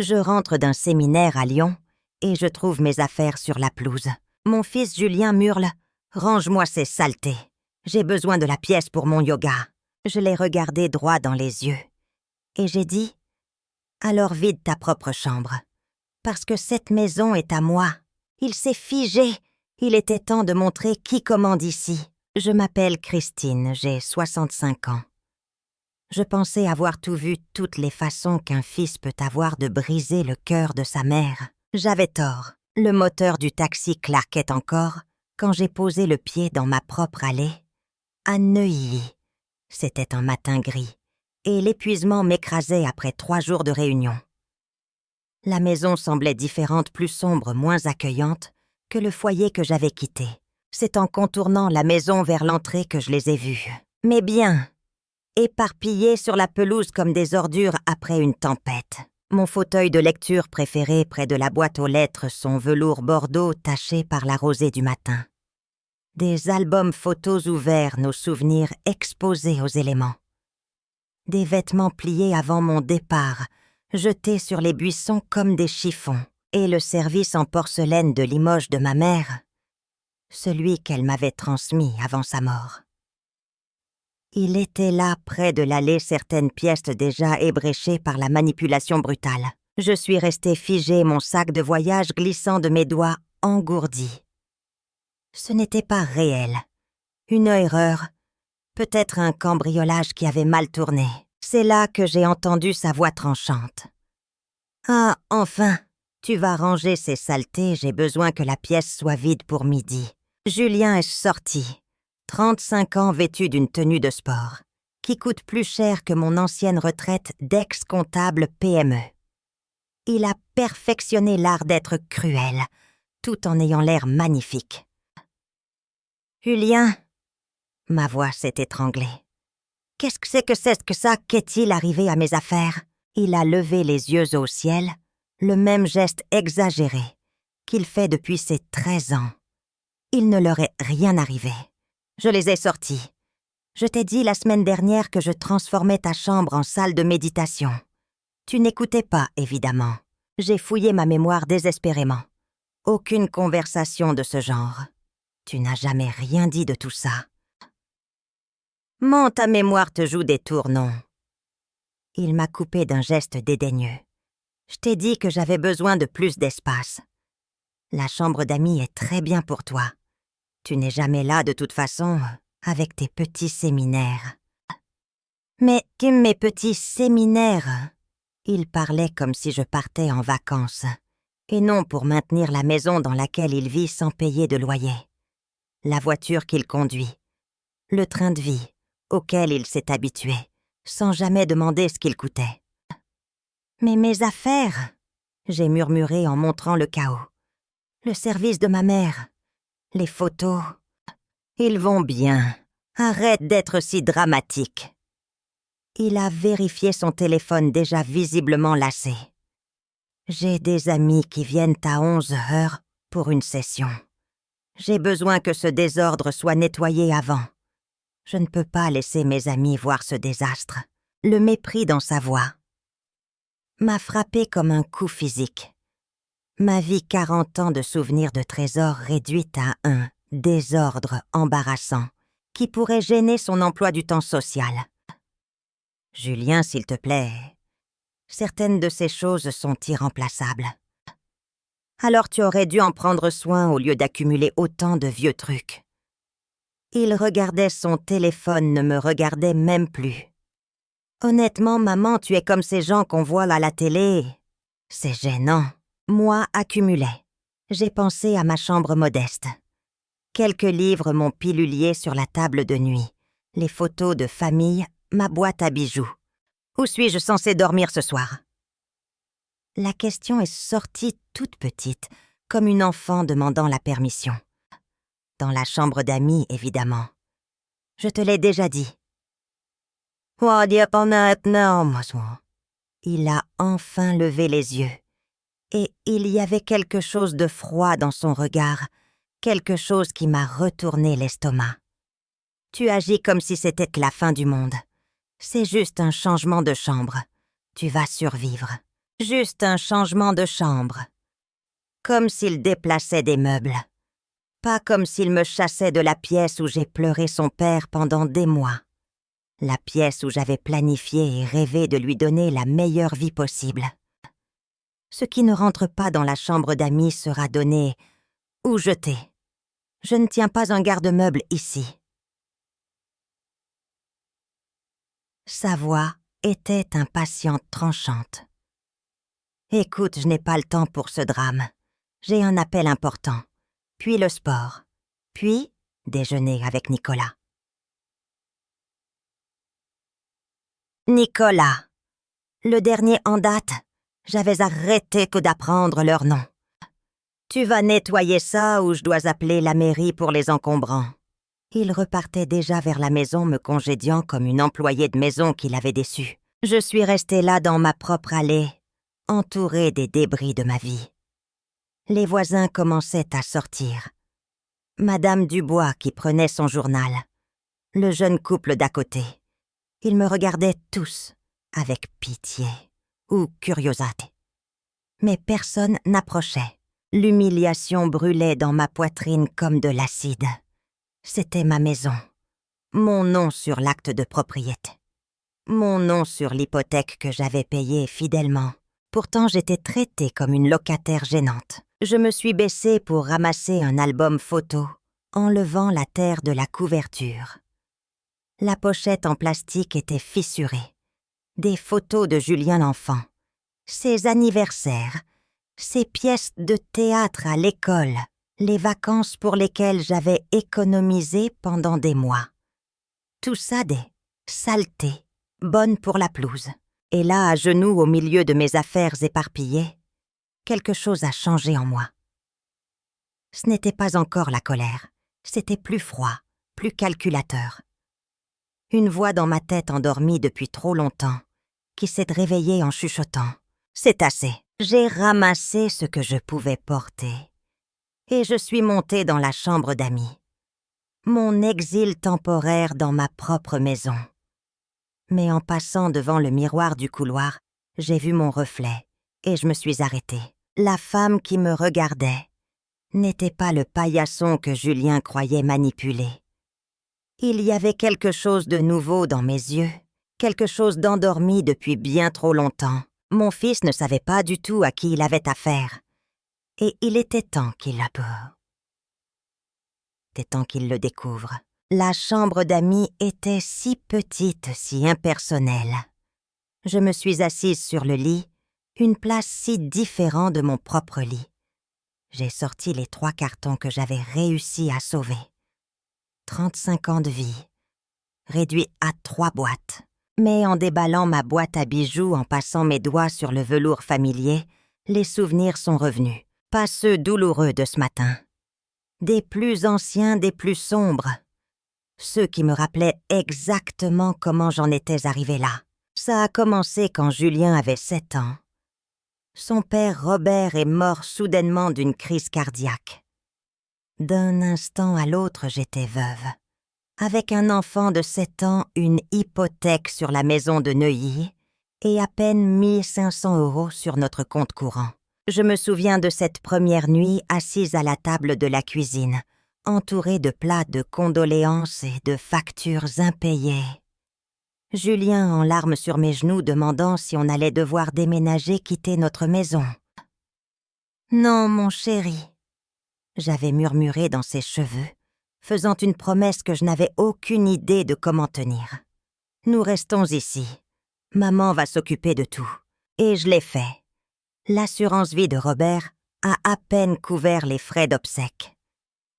Je rentre d'un séminaire à Lyon et je trouve mes affaires sur la pelouse. Mon fils Julien hurle « Range-moi ces saletés. J'ai besoin de la pièce pour mon yoga. » Je l'ai regardé droit dans les yeux. Et j'ai dit « Alors vide ta propre chambre. Parce que cette maison est à moi. » Il s'est figé. Il était temps de montrer qui commande ici. Je m'appelle Christine, j'ai 65 ans. Je pensais avoir tout vu, toutes les façons qu'un fils peut avoir de briser le cœur de sa mère. J'avais tort. Le moteur du taxi claquait encore quand j'ai posé le pied dans ma propre allée. À Neuilly. C'était un matin gris, et l'épuisement m'écrasait après 3 jours de réunion. La maison semblait différente, plus sombre, moins accueillante que le foyer que j'avais quitté. C'est en contournant la maison vers l'entrée que je les ai vus. Mais bien, éparpillés sur la pelouse comme des ordures après une tempête. Mon fauteuil de lecture préféré près de la boîte aux lettres, son velours bordeaux taché par la rosée du matin. Des albums photos ouverts, nos souvenirs exposés aux éléments. Des vêtements pliés avant mon départ, jetés sur les buissons comme des chiffons. Et le service en porcelaine de Limoges de ma mère, celui qu'elle m'avait transmis avant sa mort. Il était là, près de l'allée, certaines pièces déjà ébréchées par la manipulation brutale. Je suis restée figée, mon sac de voyage glissant de mes doigts engourdi. Ce n'était pas réel. Une erreur, peut-être un cambriolage qui avait mal tourné. C'est là que j'ai entendu sa voix tranchante. « Ah, enfin, tu vas ranger ces saletés, j'ai besoin que la pièce soit vide pour midi. » Julien est sorti. 35 ans vêtu d'une tenue de sport, qui coûte plus cher que mon ancienne retraite d'ex-comptable PME. Il a perfectionné l'art d'être cruel, tout en ayant l'air magnifique. « Julien !» Ma voix s'est étranglée. « Qu'est-ce que c'est que ça? Qu'est-il arrivé à mes affaires ?» Il a levé les yeux au ciel, le même geste exagéré qu'il fait depuis ses 13 ans. Il ne leur est rien arrivé. Je les ai sortis. Je t'ai dit la semaine dernière que je transformais ta chambre en salle de méditation. Tu n'écoutais pas, évidemment. J'ai fouillé ma mémoire désespérément. Aucune conversation de ce genre. Tu n'as jamais rien dit de tout ça. Ta mémoire te joue des tours, non? Il m'a coupé d'un geste dédaigneux. Je t'ai dit que j'avais besoin de plus d'espace. La chambre d'amis est très bien pour toi. Tu n'es jamais là de toute façon, avec tes petits séminaires. Mais mes petits séminaires? Il parlait comme si je partais en vacances, et non pour maintenir la maison dans laquelle il vit sans payer de loyer. La voiture qu'il conduit, le train de vie auquel il s'est habitué, sans jamais demander ce qu'il coûtait. « Mais mes affaires !» j'ai murmuré en montrant le chaos. « Le service de ma mère, les photos, ils vont bien. Arrête d'être si dramatique. » Il a vérifié son téléphone déjà visiblement lassé. « J'ai des amis qui viennent à 11 heures pour une session. J'ai besoin que ce désordre soit nettoyé avant. Je ne peux pas laisser mes amis voir ce désastre. » Le mépris dans sa voix m'a frappé comme un coup physique. Ma vie 40 ans de souvenirs de trésors réduite à un désordre embarrassant qui pourrait gêner son emploi du temps social. « Julien, s'il te plaît, certaines de ces choses sont irremplaçables. Alors tu aurais dû en prendre soin au lieu d'accumuler autant de vieux trucs. » Il regardait son téléphone, ne me regardait même plus. « Honnêtement, maman, tu es comme ces gens qu'on voit à la télé. C'est gênant. » Moi accumulais. J'ai pensé à ma chambre modeste. Quelques livres, mon pilulier sur la table de nuit, les photos de famille, ma boîte à bijoux. Où suis-je censée dormir ce soir? La question est sortie toute petite, comme une enfant demandant la permission. Dans la chambre d'amis, évidemment. Je te l'ai déjà dit. Il a enfin levé les yeux. Et il y avait quelque chose de froid dans son regard, quelque chose qui m'a retourné l'estomac. Tu agis comme si c'était la fin du monde. C'est juste un changement de chambre. Tu vas survivre. Juste un changement de chambre. Comme s'il déplaçait des meubles. Pas comme s'il me chassait de la pièce où j'ai pleuré son père pendant des mois. La pièce où j'avais planifié et rêvé de lui donner la meilleure vie possible. Ce qui ne rentre pas dans la chambre d'amis sera donné ou jeté. Je ne tiens pas un garde-meuble ici. Sa voix était impatiente, tranchante. Écoute, je n'ai pas le temps pour ce drame. J'ai un appel important. Puis le sport. Puis déjeuner avec Nicolas. Nicolas. Le dernier en date, j'avais arrêté que d'apprendre leur nom. Tu vas nettoyer ça ou je dois appeler la mairie pour les encombrants. Il repartait déjà vers la maison me congédiant comme une employée de maison qui l'avait déçu. Je suis restée là dans ma propre allée, entourée des débris de ma vie. Les voisins commençaient à sortir. Madame Dubois qui prenait son journal. Le jeune couple d'à côté. Ils me regardaient tous avec pitié ou curiosité. Mais personne n'approchait. L'humiliation brûlait dans ma poitrine comme de l'acide. C'était ma maison. Mon nom sur l'acte de propriété. Mon nom sur l'hypothèque que j'avais payée fidèlement. Pourtant, j'étais traitée comme une locataire gênante. Je me suis baissée pour ramasser un album photo, enlevant la terre de la couverture. La pochette en plastique était fissurée. Des photos de Julien l'enfant. Ses anniversaires. Ses pièces de théâtre à l'école. Les vacances pour lesquelles j'avais économisé pendant des mois. Tout ça des saletés, bonnes pour la pelouse. Et là, à genoux au milieu de mes affaires éparpillées, quelque chose a changé en moi. Ce n'était pas encore la colère, c'était plus froid, plus calculateur. Une voix dans ma tête endormie depuis trop longtemps, qui s'est réveillée en chuchotant. C'est assez, j'ai ramassé ce que je pouvais porter. Et je suis montée dans la chambre d'amis. Mon exil temporaire dans ma propre maison. Mais en passant devant le miroir du couloir, j'ai vu mon reflet et je me suis arrêtée. La femme qui me regardait n'était pas le paillasson que Julien croyait manipuler. Il y avait quelque chose de nouveau dans mes yeux, quelque chose d'endormi depuis bien trop longtemps. Mon fils ne savait pas du tout à qui il avait affaire. Et il était temps qu'il le découvre. La chambre d'amis était si petite, si impersonnelle. Je me suis assise sur le lit, une place si différente de mon propre lit. J'ai sorti les 3 cartons que j'avais réussi à sauver. 35 ans de vie, réduit à 3 boîtes. Mais en déballant ma boîte à bijoux, en passant mes doigts sur le velours familier, les souvenirs sont revenus. Pas ceux douloureux de ce matin. Des plus anciens, des plus sombres. Ceux qui me rappelaient exactement comment j'en étais arrivée là. Ça a commencé quand Julien avait 7 ans. Son père Robert est mort soudainement d'une crise cardiaque. D'un instant à l'autre, j'étais veuve. Avec un enfant de 7 ans, une hypothèque sur la maison de Neuilly et à peine 1 500 € sur notre compte courant. Je me souviens de cette première nuit assise à la table de la cuisine, entourée de plats de condoléances et de factures impayées. Julien en larmes sur mes genoux demandant si on allait devoir déménager, quitter notre maison. « Non, mon chéri », j'avais murmuré dans ses cheveux, faisant une promesse que je n'avais aucune idée de comment tenir. « Nous restons ici. Maman va s'occuper de tout. » Et je l'ai fait. L'assurance vie de Robert a à peine couvert les frais d'obsèques.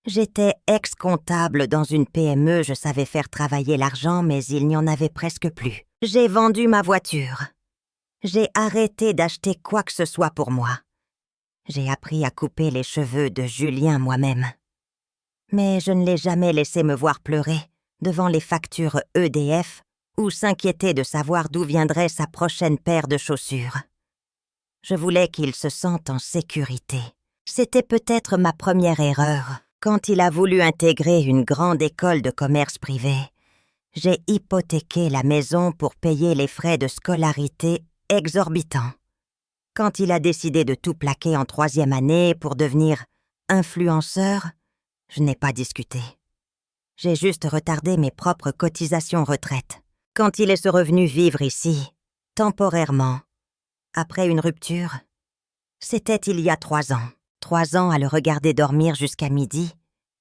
J'étais ex-comptable dans une PME, je savais faire travailler l'argent, mais il n'y en avait presque plus. J'ai vendu ma voiture. J'ai arrêté d'acheter quoi que ce soit pour moi. J'ai appris à couper les cheveux de Julien moi-même. Mais je ne l'ai jamais laissé me voir pleurer devant les factures EDF ou s'inquiéter de savoir d'où viendrait sa prochaine paire de chaussures. Je voulais qu'il se sente en sécurité. C'était peut-être ma première erreur. Quand il a voulu intégrer une grande école de commerce privé, j'ai hypothéqué la maison pour payer les frais de scolarité exorbitants. Quand il a décidé de tout plaquer en 3e année pour devenir influenceur, je n'ai pas discuté. J'ai juste retardé mes propres cotisations retraite. Quand il est revenu vivre ici, temporairement, après une rupture, c'était il y a 3 ans. 3 ans à le regarder dormir jusqu'à midi,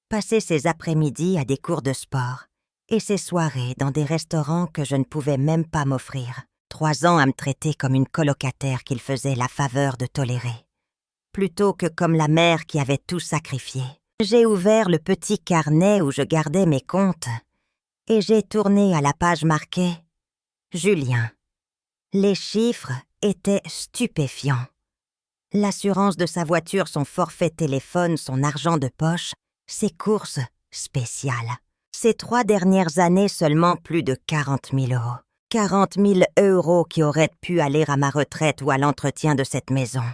passer ses après-midi à des cours de sport et ses soirées dans des restaurants que je ne pouvais même pas m'offrir. 3 ans à me traiter comme une colocataire qu'il faisait la faveur de tolérer, plutôt que comme la mère qui avait tout sacrifié. J'ai ouvert le petit carnet où je gardais mes comptes et j'ai tourné à la page marquée « Julien ». Les chiffres étaient stupéfiants. L'assurance de sa voiture, son forfait téléphone, son argent de poche, ses courses spéciales. Ces 3 dernières années, seulement plus de 40 000 euros. 40 000 euros qui auraient pu aller à ma retraite ou à l'entretien de cette maison.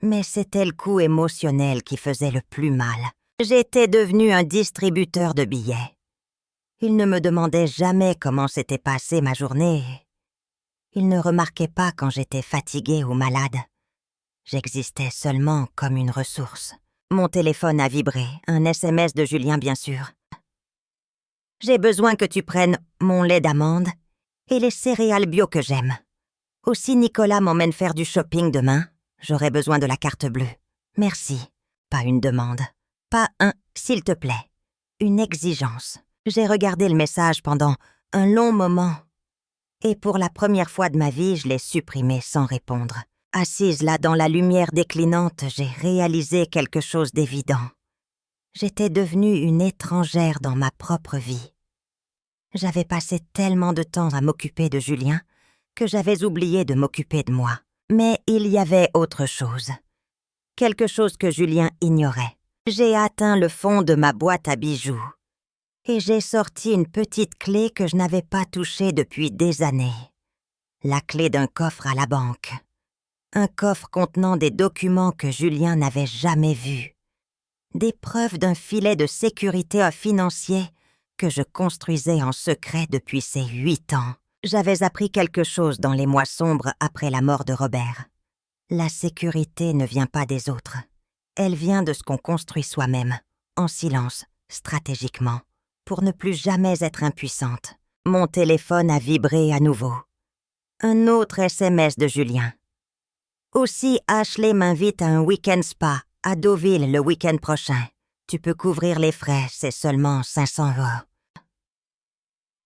Mais c'était le coût émotionnel qui faisait le plus mal. J'étais devenu un distributeur de billets. Il ne me demandait jamais comment s'était passée ma journée. Il ne remarquait pas quand j'étais fatiguée ou malade. J'existais seulement comme une ressource. Mon téléphone a vibré, un SMS de Julien bien sûr. « J'ai besoin que tu prennes mon lait d'amande et les céréales bio que j'aime. Aussi Nicolas m'emmène faire du shopping demain. J'aurai besoin de la carte bleue. Merci. » Pas une demande. Pas un « s'il te plaît ». Une exigence. J'ai regardé le message pendant un long moment. Et pour la première fois de ma vie, je l'ai supprimé sans répondre. Assise là dans la lumière déclinante, j'ai réalisé quelque chose d'évident. J'étais devenue une étrangère dans ma propre vie. J'avais passé tellement de temps à m'occuper de Julien que j'avais oublié de m'occuper de moi. Mais il y avait autre chose. Quelque chose que Julien ignorait. J'ai atteint le fond de ma boîte à bijoux. Et j'ai sorti une petite clé que je n'avais pas touchée depuis des années. La clé d'un coffre à la banque. Un coffre contenant des documents que Julien n'avait jamais vus. Des preuves d'un filet de sécurité financier que je construisais en secret depuis ces 8 ans. J'avais appris quelque chose dans les mois sombres après la mort de Robert. La sécurité ne vient pas des autres. Elle vient de ce qu'on construit soi-même, en silence, stratégiquement, pour ne plus jamais être impuissante. Mon téléphone a vibré à nouveau. Un autre SMS de Julien. Aussi, Ashley m'invite à un week-end spa à Deauville le week-end prochain. Tu peux couvrir les frais, c'est seulement 500 euros.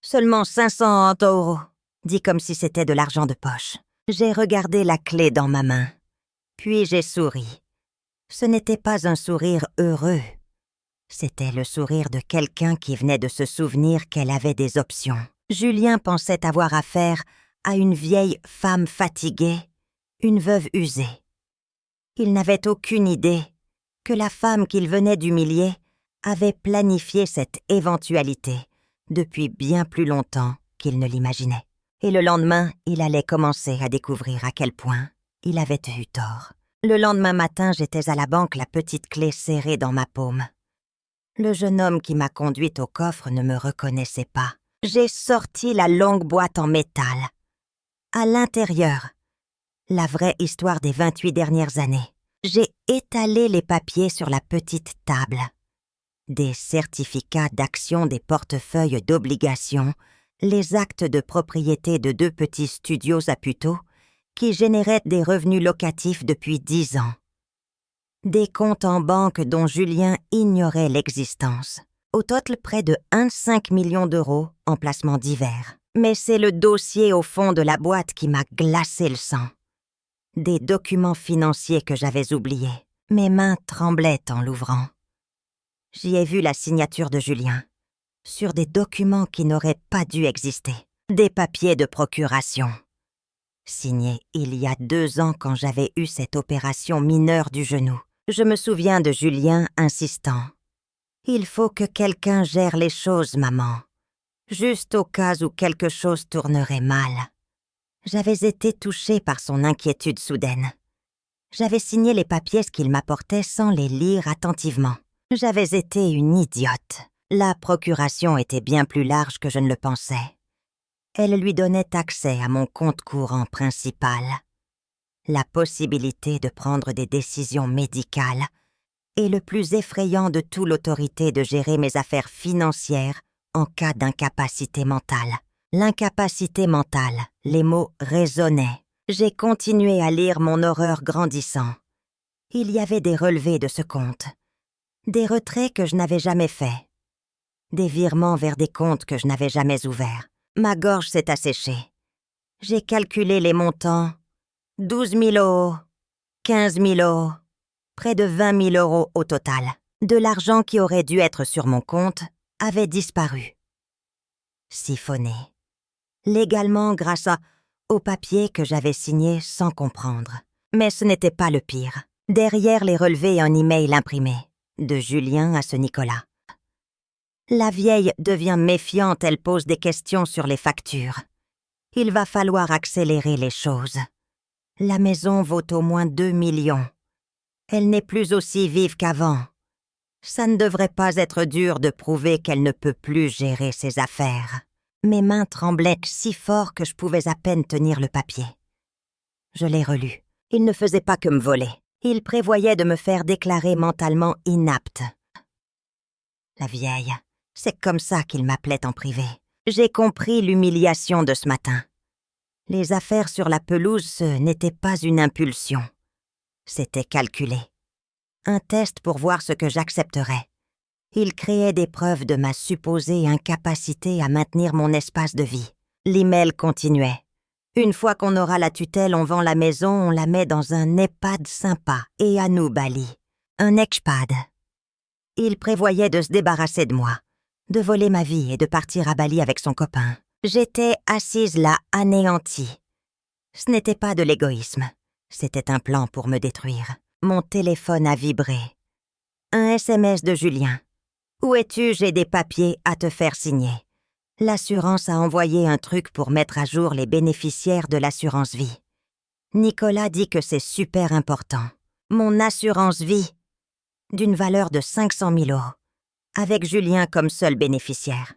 Seulement 500 euros, dit comme si c'était de l'argent de poche. J'ai regardé la clé dans ma main. Puis j'ai souri. Ce n'était pas un sourire heureux. C'était le sourire de quelqu'un qui venait de se souvenir qu'elle avait des options. Julien pensait avoir affaire à une vieille femme fatiguée, une veuve usée. Il n'avait aucune idée que la femme qu'il venait d'humilier avait planifié cette éventualité depuis bien plus longtemps qu'il ne l'imaginait. Et le lendemain, il allait commencer à découvrir à quel point il avait eu tort. Le lendemain matin, j'étais à la banque, la petite clé serrée dans ma paume. Le jeune homme qui m'a conduite au coffre ne me reconnaissait pas. J'ai sorti la longue boîte en métal. À l'intérieur, la vraie histoire des 28 dernières années. J'ai étalé les papiers sur la petite table. Des certificats d'action, des portefeuilles d'obligations, les actes de propriété de 2 petits studios à Puteaux qui généraient des revenus locatifs depuis 10 ans. Des comptes en banque dont Julien ignorait l'existence. Au total, près de 1,5 million d'euros en placements divers. Mais c'est le dossier au fond de la boîte qui m'a glacé le sang. Des documents financiers que j'avais oubliés. Mes mains tremblaient en l'ouvrant. J'y ai vu la signature de Julien, sur des documents qui n'auraient pas dû exister. Des papiers de procuration. Signés il y a 2 ans quand j'avais eu cette opération mineure du genou. Je me souviens de Julien insistant. « Il faut que quelqu'un gère les choses, maman. Juste au cas où quelque chose tournerait mal. » J'avais été touchée par son inquiétude soudaine. J'avais signé les papiers qu'il m'apportait sans les lire attentivement. J'avais été une idiote. La procuration était bien plus large que je ne le pensais. Elle lui donnait accès à mon compte courant principal. la possibilité de prendre des décisions médicales et le plus effrayant de tout l'autorité de gérer mes affaires financières en cas d'incapacité mentale. L'incapacité mentale, les mots résonnaient. J'ai continué à lire mon horreur grandissant. Il y avait des relevés de ce compte, des retraits que je n'avais jamais faits, des virements vers des comptes que je n'avais jamais ouverts. Ma gorge s'est asséchée. J'ai calculé les montants. 12 000 €, 15 000 €, près de 20 000 € au total. De l'argent qui aurait dû être sur mon compte avait disparu. Siphonné. Légalement grâce au papier que j'avais signé sans comprendre. Mais ce n'était pas le pire. Derrière les relevés, un email imprimé, de Julien à ce Nicolas. La vieille devient méfiante, elle pose des questions sur les factures. Il va falloir accélérer les choses. La maison vaut au moins 2 millions. Elle n'est plus aussi vive qu'avant. Ça ne devrait pas être dur de prouver qu'elle ne peut plus gérer ses affaires. Mes mains tremblaient si fort que je pouvais à peine tenir le papier. Je l'ai relu. Il ne faisait pas que me voler. Il prévoyait de me faire déclarer mentalement inapte. La vieille, c'est comme ça qu'il m'appelait en privé. J'ai compris l'humiliation de ce matin. Les affaires sur la pelouse, ce n'était pas une impulsion. C'était calculé. Un test pour voir ce que j'accepterais. Il créait des preuves de ma supposée incapacité à maintenir mon espace de vie. L'email continuait. Une fois qu'on aura la tutelle, on vend la maison, on la met dans un EHPAD sympa, et à nous, Bali. Un EHPAD. Il prévoyait de se débarrasser de moi, de voler ma vie et de partir à Bali avec son copain. J'étais assise là, anéantie. Ce n'était pas de l'égoïsme. C'était un plan pour me détruire. Mon téléphone a vibré. Un SMS de Julien. « Où es-tu? J'ai des papiers à te faire signer. » L'assurance a envoyé un truc pour mettre à jour les bénéficiaires de l'assurance vie. Nicolas dit que c'est super important. Mon assurance vie, d'une valeur de 500 000 €, avec Julien comme seul bénéficiaire.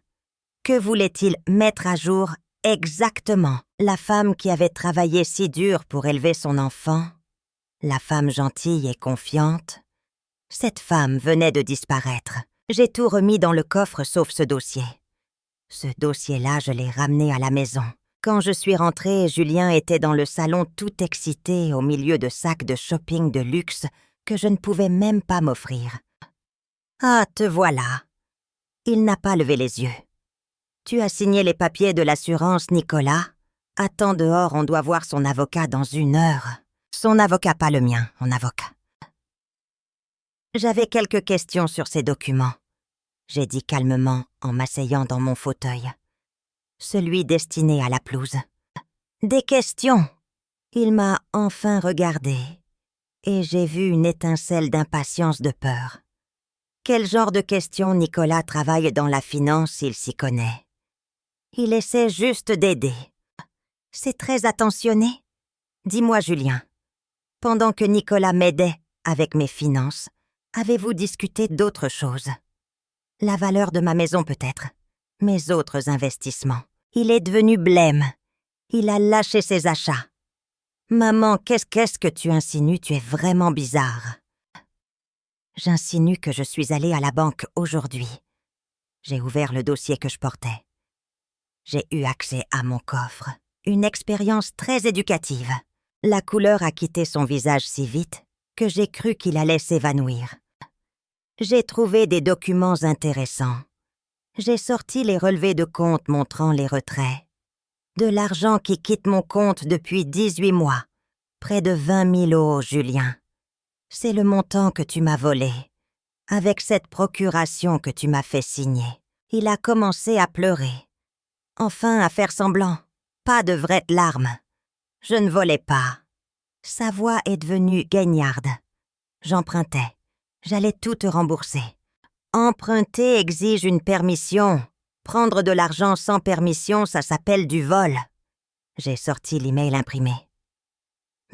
Que voulait-il mettre à jour exactement? La femme qui avait travaillé si dur pour élever son enfant, la femme gentille et confiante. Cette femme venait de disparaître. J'ai tout remis dans le coffre sauf ce dossier. Ce dossier-là, je l'ai ramené à la maison. Quand je suis rentrée, Julien était dans le salon tout excité au milieu de sacs de shopping de luxe que je ne pouvais même pas m'offrir. « Ah, te voilà !» Il n'a pas levé les yeux. « Tu as signé les papiers de l'assurance, Nicolas? Attends dehors, on doit voir son avocat dans 1 heure. » Son avocat, pas le mien, mon avocat. J'avais quelques questions sur ces documents. J'ai dit calmement en m'asseyant dans mon fauteuil. Celui destiné à la pelouse. Des questions. Il m'a enfin regardé et j'ai vu une étincelle d'impatience, de peur. Quel genre de questions? Nicolas travaille dans la finance, il s'y connaît. Il essaie juste d'aider. C'est très attentionné. Dis-moi, Julien, pendant que Nicolas m'aidait avec mes finances, avez-vous discuté d'autres choses? La valeur de ma maison peut-être, mes autres investissements. Il est devenu blême. Il a lâché ses achats. Maman, qu'est-ce que tu insinues? Tu es vraiment bizarre. J'insinue que je suis allée à la banque aujourd'hui. J'ai ouvert le dossier que je portais. J'ai eu accès à mon coffre. Une expérience très éducative. La couleur a quitté son visage si vite que j'ai cru qu'il allait s'évanouir. J'ai trouvé des documents intéressants. J'ai sorti les relevés de compte montrant les retraits. De l'argent qui quitte mon compte depuis 18 mois. Près de 20 000 €, Julien. C'est le montant que tu m'as volé. Avec cette procuration que tu m'as fait signer. Il a commencé à pleurer. Enfin, à faire semblant. Pas de vraies larmes. Je ne volais pas. Sa voix est devenue gagnarde. J'empruntais. J'allais tout te rembourser. Emprunter exige une permission. Prendre de l'argent sans permission, ça s'appelle du vol. J'ai sorti l'email imprimé.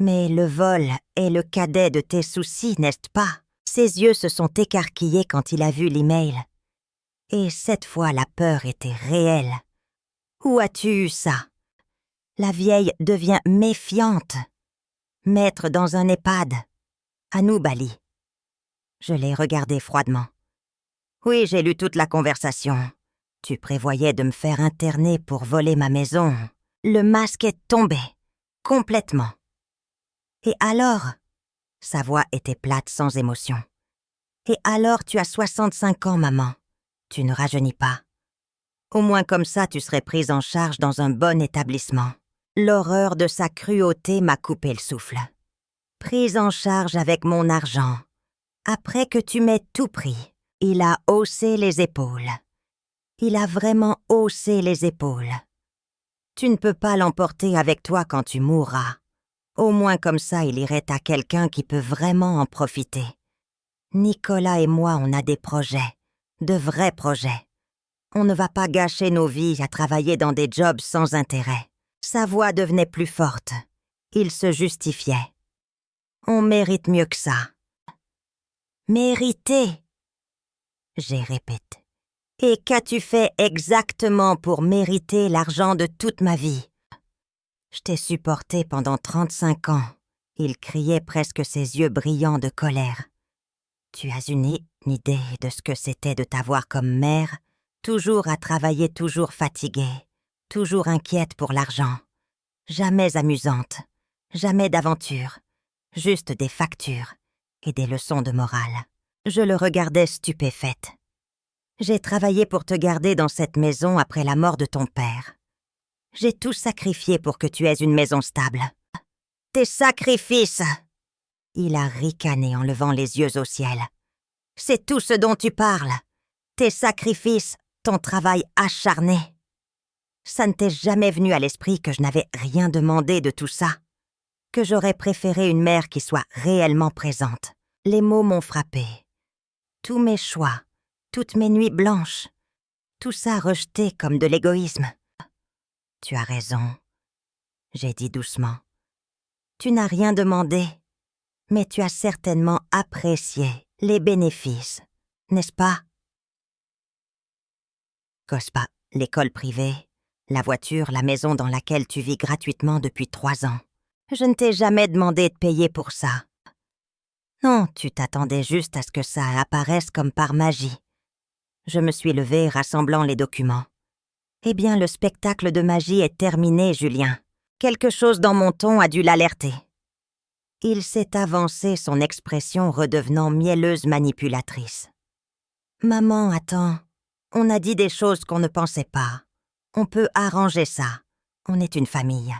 Mais le vol est le cadet de tes soucis, n'est-ce pas? Ses yeux se sont écarquillés quand il a vu l'email. Et cette fois, la peur était réelle. Où as-tu eu ça? La vieille devient méfiante. Maître dans un EHPAD. À nous, Bali. Je l'ai regardé froidement. Oui, j'ai lu toute la conversation. Tu prévoyais de me faire interner pour voler ma maison. Le masque est tombé. Complètement. Et alors? Sa voix était plate sans émotion. Et alors tu as 65 ans, maman. Tu ne rajeunis pas. Au moins comme ça, tu serais prise en charge dans un bon établissement. L'horreur de sa cruauté m'a coupé le souffle. Prise en charge avec mon argent. Après que tu m'aies tout pris, il a haussé les épaules. Il a vraiment haussé les épaules. Tu ne peux pas l'emporter avec toi quand tu mourras. Au moins comme ça, il irait à quelqu'un qui peut vraiment en profiter. Nicolas et moi, on a des projets, de vrais projets. On ne va pas gâcher nos vies à travailler dans des jobs sans intérêt. Sa voix devenait plus forte. Il se justifiait. On mérite mieux que ça. Mériter, j'ai répété. Et qu'as-tu fait exactement pour mériter l'argent de toute ma vie? Je t'ai supporté pendant 35 ans. Il criait, presque ses yeux brillants de colère. Tu as une idée de ce que c'était de t'avoir comme mère, toujours à travailler, toujours fatiguée, toujours inquiète pour l'argent, jamais amusante, jamais d'aventure, juste des factures et des leçons de morale. Je le regardais stupéfaite. J'ai travaillé pour te garder dans cette maison après la mort de ton père. J'ai tout sacrifié pour que tu aies une maison stable. Tes sacrifices! Il a ricané en levant les yeux au ciel. C'est tout ce dont tu parles. Tes sacrifices, ton travail acharné. Ça ne t'est jamais venu à l'esprit que je n'avais rien demandé de tout ça? Que j'aurais préféré une mère qui soit réellement présente. Les mots m'ont frappé. Tous mes choix, toutes mes nuits blanches, tout ça rejeté comme de l'égoïsme. Tu as raison, j'ai dit doucement. Tu n'as rien demandé, mais tu as certainement apprécié les bénéfices, n'est-ce pas? Cospa, l'école privée, la voiture, la maison dans laquelle tu vis gratuitement depuis 3 ans. Je ne t'ai jamais demandé de payer pour ça. Non, tu t'attendais juste à ce que ça apparaisse comme par magie. Je me suis levée rassemblant les documents. Eh bien, le spectacle de magie est terminé, Julien. Quelque chose dans mon ton a dû l'alerter. Il s'est avancé, son expression redevenant mielleuse manipulatrice. Maman, attends. On a dit des choses qu'on ne pensait pas. On peut arranger ça. On est une famille.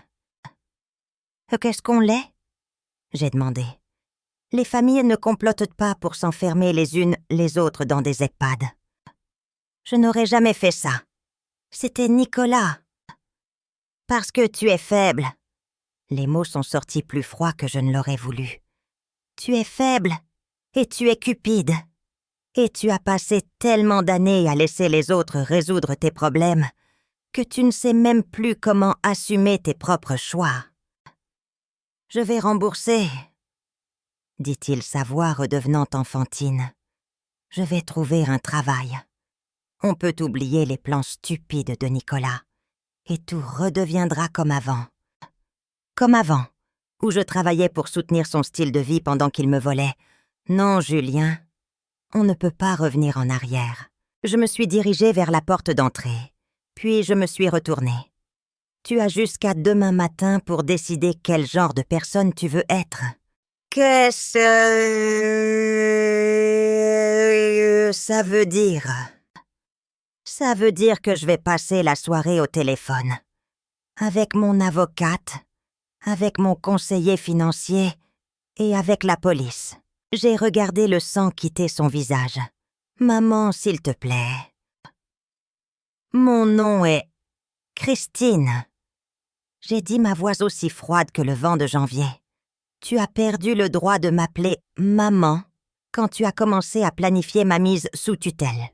Qu'est-ce qu'on l'est? J'ai demandé. Les familles ne complotent pas pour s'enfermer les unes les autres dans des EHPAD. Je n'aurais jamais fait ça. C'était Nicolas. Parce que tu es faible. Les mots sont sortis plus froids que je ne l'aurais voulu. Tu es faible et tu es cupide. Et tu as passé tellement d'années à laisser les autres résoudre tes problèmes que tu ne sais même plus comment assumer tes propres choix. Je vais rembourser, dit-il, sa voix redevenant enfantine. Je vais trouver un travail. On peut oublier les plans stupides de Nicolas, et tout redeviendra comme avant. Comme avant, où je travaillais pour soutenir son style de vie pendant qu'il me volait. Non, Julien, on ne peut pas revenir en arrière. Je me suis dirigée vers la porte d'entrée, puis je me suis retournée. Tu as jusqu'à demain matin pour décider quel genre de personne tu veux être. Qu'est-ce que ça veut dire? Ça veut dire que je vais passer la soirée au téléphone. Avec mon avocate, avec mon conseiller financier et avec la police. J'ai regardé le sang quitter son visage. Maman, s'il te plaît. Mon nom est Christine. J'ai dit ma voix aussi froide que le vent de janvier. Tu as perdu le droit de m'appeler maman quand tu as commencé à planifier ma mise sous tutelle.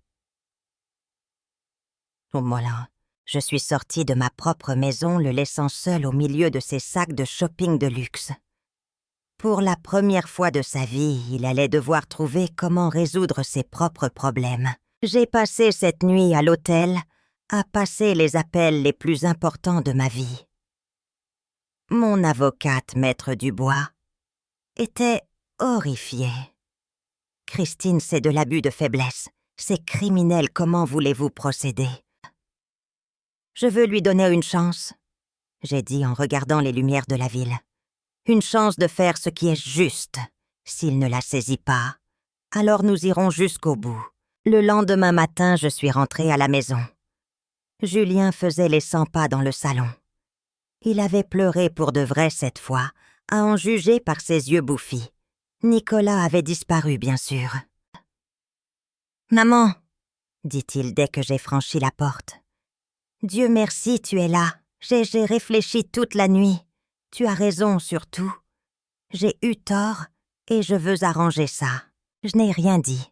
Voilà, je suis sortie de ma propre maison, le laissant seul au milieu de ses sacs de shopping de luxe. Pour la première fois de sa vie, il allait devoir trouver comment résoudre ses propres problèmes. J'ai passé cette nuit à l'hôtel à passer les appels les plus importants de ma vie. Mon avocate, Maître Dubois, était horrifié. Christine, c'est de l'abus de faiblesse. C'est criminel, comment voulez-vous procéder? Je veux lui donner une chance, j'ai dit en regardant les lumières de la ville. Une chance de faire ce qui est juste. S'il ne la saisit pas, alors nous irons jusqu'au bout. Le lendemain matin, je suis rentrée à la maison. Julien faisait les 100 pas dans le salon. Il avait pleuré pour de vrai cette fois, à en juger par ses yeux bouffis. Nicolas avait disparu, bien sûr. « Maman !» dit-il dès que j'ai franchi la porte. « Dieu merci, tu es là. J'ai réfléchi toute la nuit. Tu as raison, surtout. J'ai eu tort et je veux arranger ça. Je n'ai rien dit.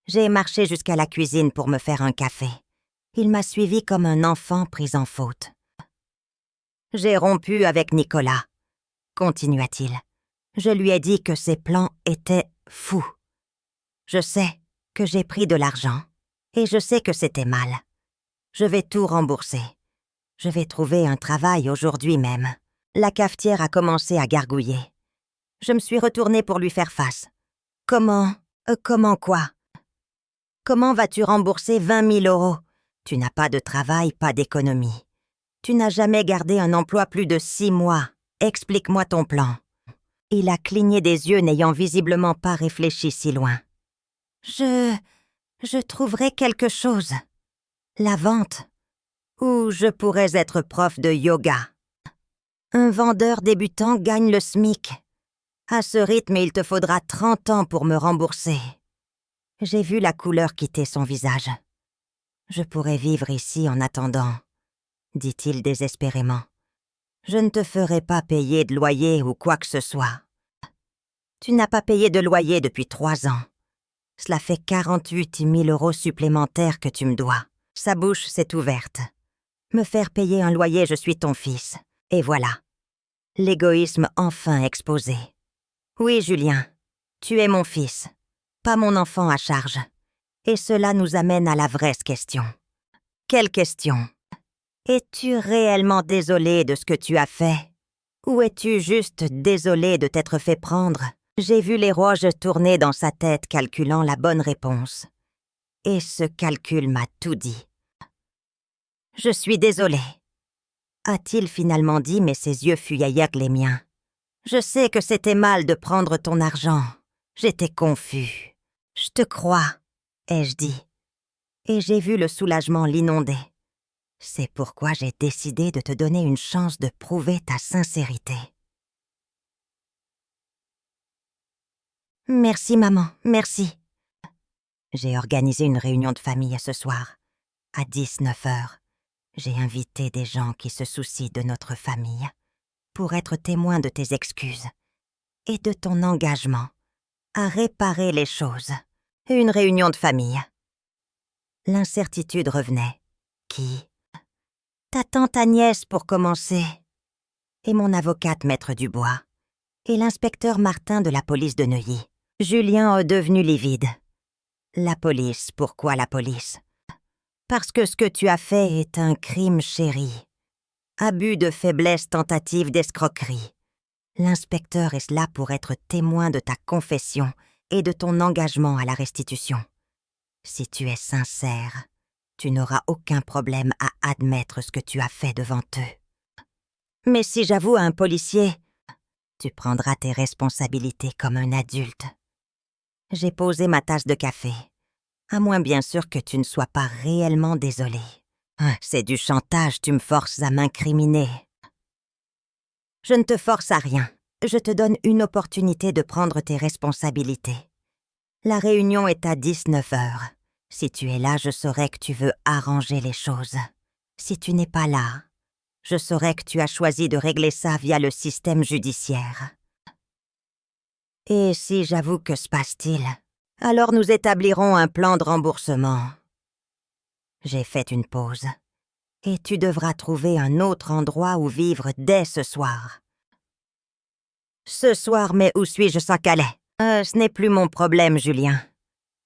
J'ai marché jusqu'à la cuisine pour me faire un café. Il m'a suivi comme un enfant pris en faute. J'ai rompu avec Nicolas, continua-t-il. Je lui ai dit que ses plans étaient fous. Je sais que j'ai pris de l'argent et je sais que c'était mal. Je vais tout rembourser. Je vais trouver un travail aujourd'hui même. La cafetière a commencé à gargouiller. Je me suis retournée pour lui faire face. Comment quoi? Comment vas-tu rembourser 20 000 €? Tu n'as pas de travail, pas d'économie. Tu n'as jamais gardé un emploi plus de 6 mois. Explique-moi ton plan. Il a cligné des yeux n'ayant visiblement pas réfléchi si loin. Je trouverai quelque chose. La vente. Ou je pourrais être prof de yoga. Un vendeur débutant gagne le SMIC. À ce rythme, il te faudra 30 ans pour me rembourser. J'ai vu la couleur quitter son visage. Je pourrais vivre ici en attendant, dit-il désespérément. Je ne te ferai pas payer de loyer ou quoi que ce soit. Tu n'as pas payé de loyer depuis 3 ans. Cela fait 48 000 € supplémentaires que tu me dois. Sa bouche s'est ouverte. Me faire payer un loyer, je suis ton fils. Et voilà. L'égoïsme enfin exposé. Oui, Julien, tu es mon fils, pas mon enfant à charge. Et cela nous amène à la vraie question. Quelle question? Es-tu réellement désolé de ce que tu as fait? Ou es-tu juste désolé de t'être fait prendre? J'ai vu les rouages tourner dans sa tête calculant la bonne réponse. Et ce calcul m'a tout dit. Je suis désolé, a-t-il finalement dit, mais ses yeux fuyaillèrent les miens. Je sais que c'était mal de prendre ton argent. J'étais confus. Je te crois, ai-je dit. Et j'ai vu le soulagement l'inonder. C'est pourquoi j'ai décidé de te donner une chance de prouver ta sincérité. Merci, maman, merci. J'ai organisé une réunion de famille ce soir, à 19 h. J'ai invité des gens qui se soucient de notre famille pour être témoins de tes excuses et de ton engagement à réparer les choses. Une réunion de famille. L'incertitude revenait. Qui? Ta tante Agnès pour commencer. Et mon avocate Maître Dubois. Et l'inspecteur Martin de la police de Neuilly. Julien est devenu livide. La police, pourquoi la police? Parce que ce que tu as fait est un crime, chéri. Abus de faiblesse, tentative d'escroquerie. L'inspecteur est là pour être témoin de ta confession et de ton engagement à la restitution. Si tu es sincère, tu n'auras aucun problème à admettre ce que tu as fait devant eux. Mais si j'avoue à un policier, tu prendras tes responsabilités comme un adulte. J'ai posé ma tasse de café, à moins bien sûr que tu ne sois pas réellement désolé. C'est du chantage, tu me forces à m'incriminer. Je ne te force à rien. Je te donne une opportunité de prendre tes responsabilités. La réunion est à 19 h. Si tu es là, je saurai que tu veux arranger les choses. Si tu n'es pas là, je saurai que tu as choisi de régler ça via le système judiciaire. Et si j'avoue que se passe-t-il, alors nous établirons un plan de remboursement. J'ai fait une pause. Et tu devras trouver un autre endroit où vivre dès ce soir. Ce soir, mais où suis-je sans Calais? Ce n'est plus mon problème, Julien.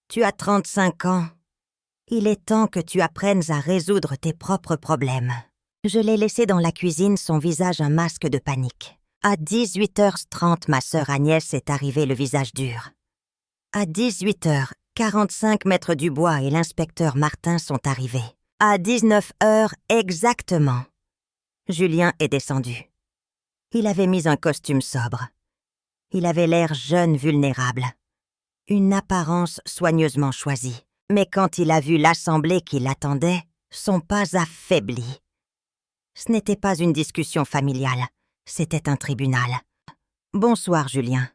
Tu as 35 ans. Il est temps que tu apprennes à résoudre tes propres problèmes. Je l'ai laissé dans la cuisine, son visage un masque de panique. À 18h30, ma sœur Agnès est arrivée le visage dur. À 18h, 45 maîtres Dubois et l'inspecteur Martin sont arrivés. À 19h exactement, Julien est descendu. Il avait mis un costume sobre. Il avait l'air jeune vulnérable. Une apparence soigneusement choisie. Mais quand il a vu l'assemblée qui l'attendait, son pas a faibli. Ce n'était pas une discussion familiale, c'était un tribunal. « Bonsoir, Julien »,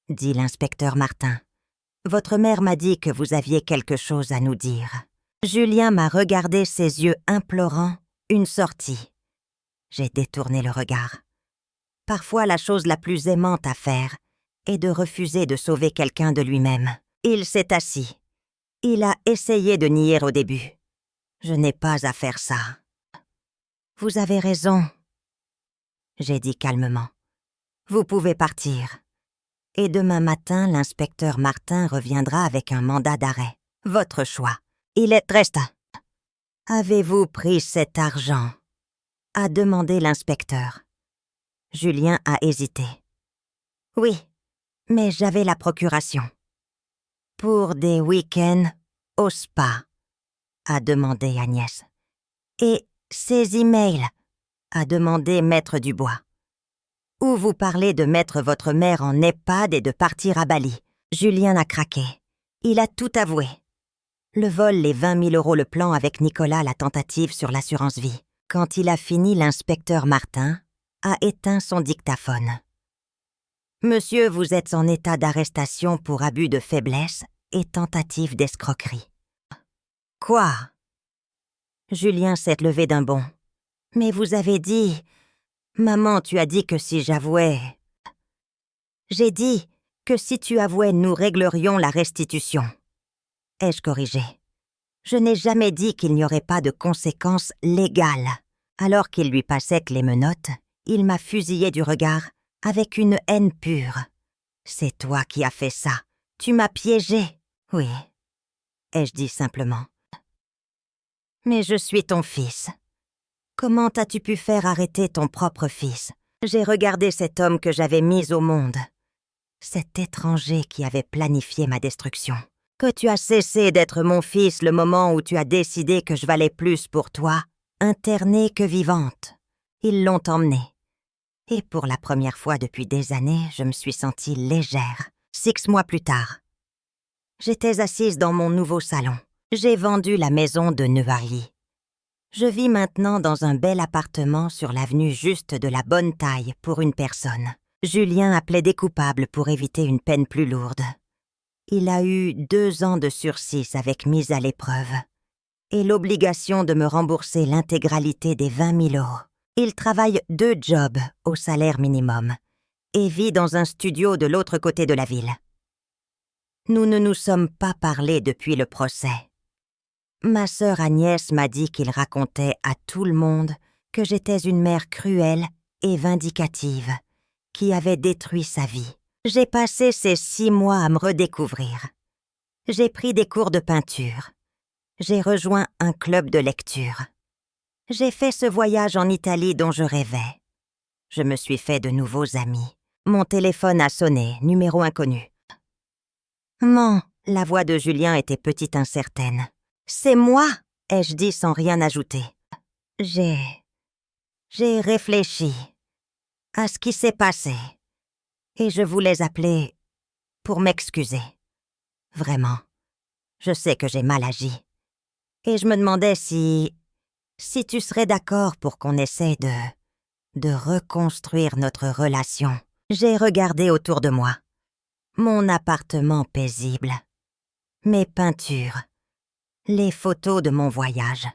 dit l'inspecteur Martin. « Votre mère m'a dit que vous aviez quelque chose à nous dire. » Julien m'a regardé, ses yeux implorants, une sortie. J'ai détourné le regard. Parfois, la chose la plus aimante à faire est de refuser de sauver quelqu'un de lui-même. Il s'est assis. Il a essayé de nier au début. Je n'ai pas à faire ça. « Vous avez raison, » j'ai dit calmement. « Vous pouvez partir. Et demain matin, l'inspecteur Martin reviendra avec un mandat d'arrêt. Votre choix. Il est resta. »« Avez-vous pris cet argent ?» a demandé l'inspecteur. Julien a hésité. « Oui, mais j'avais la procuration. »« Pour des week-ends au spa ?» a demandé Agnès. « Et ces emails ?» a demandé maître Dubois. « Ou vous parlez de mettre votre mère en EHPAD et de partir à Bali ?» Julien a craqué. Il a tout avoué. Le vol, les 20 000 € le plan avec Nicolas, la tentative sur l'assurance vie. Quand il a fini, l'inspecteur Martin a éteint son dictaphone. « Monsieur, vous êtes en état d'arrestation pour abus de faiblesse et tentative d'escroquerie. »« Quoi ?» Julien s'est levé d'un bond. « Mais vous avez dit... Maman, tu as dit que si j'avouais... » « J'ai dit que si tu avouais, nous réglerions la restitution. » Ai-je corrigé. Je n'ai jamais dit qu'il n'y aurait pas de conséquences légales. Alors qu'il lui passait les menottes, il m'a fusillé du regard avec une haine pure. « C'est toi qui as fait ça. Tu m'as piégé. »« Oui, » ai-je dit simplement. « Mais je suis ton fils. Comment as-tu pu faire arrêter ton propre fils ? J'ai regardé cet homme que j'avais mis au monde. Cet étranger qui avait planifié ma destruction. Que tu as cessé d'être mon fils le moment où tu as décidé que je valais plus pour toi, internée que vivante. Ils l'ont emmenée. Et pour la première fois depuis des années, je me suis sentie légère. 6 mois plus tard. J'étais assise dans mon nouveau salon. J'ai vendu la maison de Neuilly. Je vis maintenant dans un bel appartement sur l'avenue juste de la bonne taille pour une personne. Julien a plaidé coupable pour éviter une peine plus lourde. Il a eu 2 ans de sursis avec mise à l'épreuve et l'obligation de me rembourser l'intégralité des 20 000 €. Il travaille 2 jobs au salaire minimum et vit dans un studio de l'autre côté de la ville. Nous ne nous sommes pas parlé depuis le procès. Ma sœur Agnès m'a dit qu'il racontait à tout le monde que j'étais une mère cruelle et vindicative, qui avait détruit sa vie. J'ai passé ces 6 mois à me redécouvrir. J'ai pris des cours de peinture. J'ai rejoint un club de lecture. J'ai fait ce voyage en Italie dont je rêvais. Je me suis fait de nouveaux amis. Mon téléphone a sonné, numéro inconnu. « Non !» La voix de Julien était petite incertaine. « C'est moi !» ai-je dit sans rien ajouter. J'ai réfléchi à ce qui s'est passé et je voulais appeler pour m'excuser. Vraiment, je sais que j'ai mal agi. Et je me demandais si tu serais d'accord pour qu'on essaie de reconstruire notre relation. J'ai regardé autour de moi. Mon appartement paisible, mes peintures, les photos de mon voyage.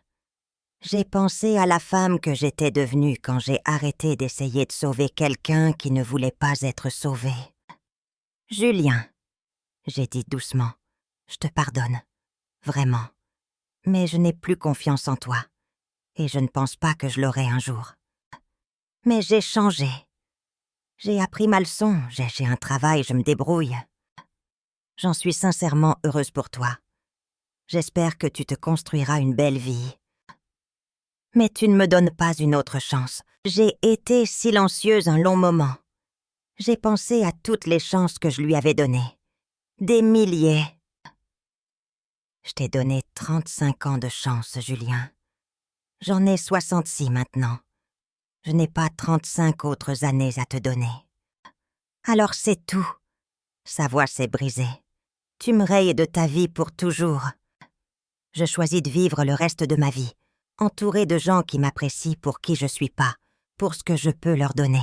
J'ai pensé à la femme que j'étais devenue quand j'ai arrêté d'essayer de sauver quelqu'un qui ne voulait pas être sauvé. « Julien, » j'ai dit doucement, « je te pardonne, vraiment. Mais je n'ai plus confiance en toi, et je ne pense pas que je l'aurai un jour. Mais j'ai changé. J'ai appris ma leçon, j'ai un travail, je me débrouille. J'en suis sincèrement heureuse pour toi. J'espère que tu te construiras une belle vie. Mais tu ne me donnes pas une autre chance. J'ai été silencieuse un long moment. J'ai pensé à toutes les chances que je lui avais données. Des milliers. Je t'ai donné 35 ans de chance, Julien. J'en ai 66 maintenant. Je n'ai pas 35 autres années à te donner. Alors c'est tout. Sa voix s'est brisée. Tu me rayes de ta vie pour toujours. Je choisis de vivre le reste de ma vie, entourée de gens qui m'apprécient pour qui je suis pas, pour ce que je peux leur donner.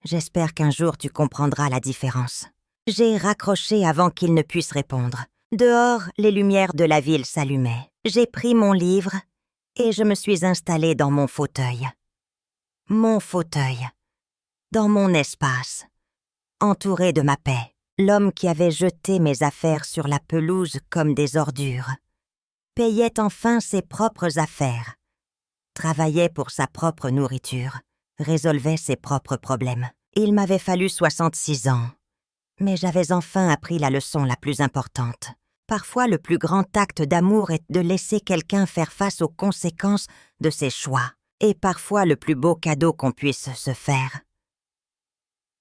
J'espère qu'un jour tu comprendras la différence. J'ai raccroché avant qu'il ne puisse répondre. Dehors, les lumières de la ville s'allumaient. J'ai pris mon livre et je me suis installée dans mon fauteuil. Mon fauteuil. Dans mon espace. Entourée de ma paix. L'homme qui avait jeté mes affaires sur la pelouse comme des ordures. Payait enfin ses propres affaires. Travaillait pour sa propre nourriture. Résolvait ses propres problèmes. Il m'avait fallu 66 ans. Mais j'avais enfin appris la leçon la plus importante. Parfois, le plus grand acte d'amour est de laisser quelqu'un faire face aux conséquences de ses choix. Et parfois, le plus beau cadeau qu'on puisse se faire.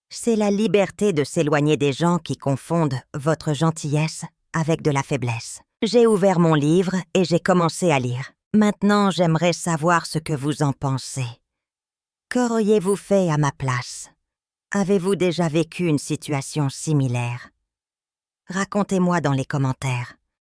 C'est la liberté de s'éloigner des gens qui confondent votre gentillesse avec de la faiblesse. J'ai ouvert mon livre et j'ai commencé à lire. Maintenant, j'aimerais savoir ce que vous en pensez. Qu'auriez-vous fait à ma place? Avez-vous déjà vécu une situation similaire? Racontez-moi dans les commentaires.